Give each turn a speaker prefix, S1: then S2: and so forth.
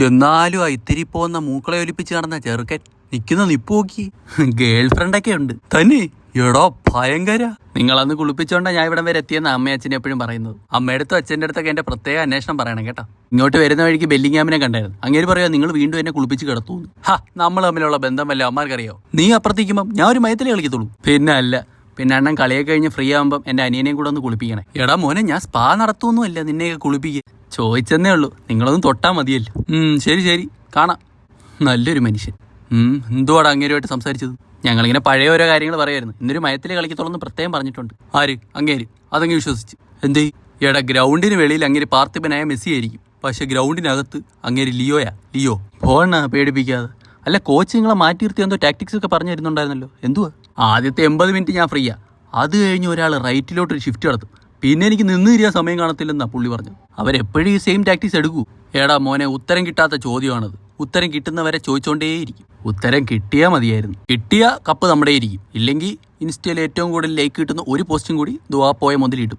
S1: എന്നാലും ആ ഇത്തിരി പോകുന്ന മൂക്കളെ ഒലിപ്പിച്ച് നടന്ന ചെറുക്കൻ നിൽക്കുന്ന നിപ്പ് നോക്കി. ഗേൾ ഫ്രണ്ടൊക്കെ ഉണ്ട് തന്നെ. എടോ ഭയങ്കര. നിങ്ങളന്ന് കുളിപ്പിച്ചോണ്ടാ ഞാൻ ഇവിടം വരെ എത്തിയെന്ന് അമ്മയും അച്ഛനും എപ്പോഴും പറയുന്നത്. അമ്മയുടെ അടുത്തും അച്ഛൻ്റെ അടുത്തൊക്കെ എന്റെ പ്രത്യേക അന്വേഷണം പറയണം കേട്ടോ. ഇങ്ങോട്ട് വരുന്ന വഴിക്ക് ബെല്ലിങ്ങാമിനെ കണ്ടായിരുന്നു. അങ്ങേര് പറയാ നിങ്ങൾ വീണ്ടും എന്നെ കുളിപ്പിച്ച് കിടത്തൂന്ന്. നമ്മൾ തമ്മിലുള്ള ബന്ധം വല്ല അമ്മമാർക്കറിയോ? നീ അപ്പുറത്തേക്കുമ്പോ ഞാൻ ഒരു മയത്തിലേ കളിക്കത്തുള്ളൂ. പിന്നെ അല്ല. പിന്നെ അണ്ണൻ കളിയൊക്കെ കഴിഞ്ഞ് ഫ്രീ ആകുമ്പോൾ എന്റെ അനിയനെയും കൂടെ ഒന്ന് കുളിപ്പിക്കണേ. എടാ മോനെ, ഞാൻ സ്പാ നടത്തുമൊന്നുമല്ല നിന്നെയൊക്കെ കുളിപ്പിക്കുക. ചോദിച്ചെന്നേ ഉള്ളൂ. നിങ്ങളൊന്നും തൊട്ടാ മതിയല്ലോ. ശരി ശരി, കാണാം. നല്ലൊരു മനുഷ്യൻ. എന്തുവാടാ അങ്ങേരുമായിട്ട് സംസാരിച്ചത്? ഞങ്ങളിങ്ങനെ പഴയ ഓരോ കാര്യങ്ങൾ പറയായിരുന്നു. ഇന്നൊരു മയത്തിലെ കളിക്കത്തുള്ളൂ പ്രത്യേകം പറഞ്ഞിട്ടുണ്ട്. ആര്? അങ്ങേര്. അതങ്ങ് വിശ്വസിച്ച് എന്തേ? എടാ ഗ്രൗണ്ടിന് വെളിയിൽ അങ്ങേര് പാർത്ഥിപനായ മെസ്സി ആയിരിക്കും, പക്ഷെ ഗ്രൗണ്ടിനകത്ത് അങ്ങേര് ലിയോ. പോണ പേടിപ്പിക്കാതെ. അല്ല, കോച്ച് നിങ്ങളെ മാറ്റി നിർത്തി എന്തോ ടാക്ടിക്സ് ഒക്കെ പറഞ്ഞു തരുന്നുണ്ടായിരുന്നല്ലോ. എന്തുവാ? ആദ്യത്തെ 80 മിനിറ്റ് ഞാൻ ഫ്രീയാ. അത് കഴിഞ്ഞ് ഒരാൾ റൈറ്റിലോട്ടൊരു ഷിഫ്റ്റ് നടത്തും. പിന്നെ എനിക്ക് നിന്ന് തിരിയാൻ സമയം കാണത്തില്ലെന്നാ പുള്ളി പറഞ്ഞത്. അവരെപ്പോഴും ഈ സെയിം ടാക്ടിക്സ് എടുക്കൂ. എടാ മോനെ, ഉത്തരം കിട്ടാത്ത ചോദ്യമാണത്. ഉത്തരം കിട്ടുന്നവരെ ചോദിച്ചോണ്ടേയിരിക്കും. ഉത്തരം കിട്ടിയാൽ മതിയായിരുന്നു. കിട്ടിയ കപ്പ് നമ്മുടെ ഇരിക്കും. ഇല്ലെങ്കിൽ ഇൻസ്റ്റയിൽ ഏറ്റവും കൂടുതൽ ലൈക്ക് കിട്ടുന്ന ഒരു പോസ്റ്റും കൂടി പോയ മുതലിടും.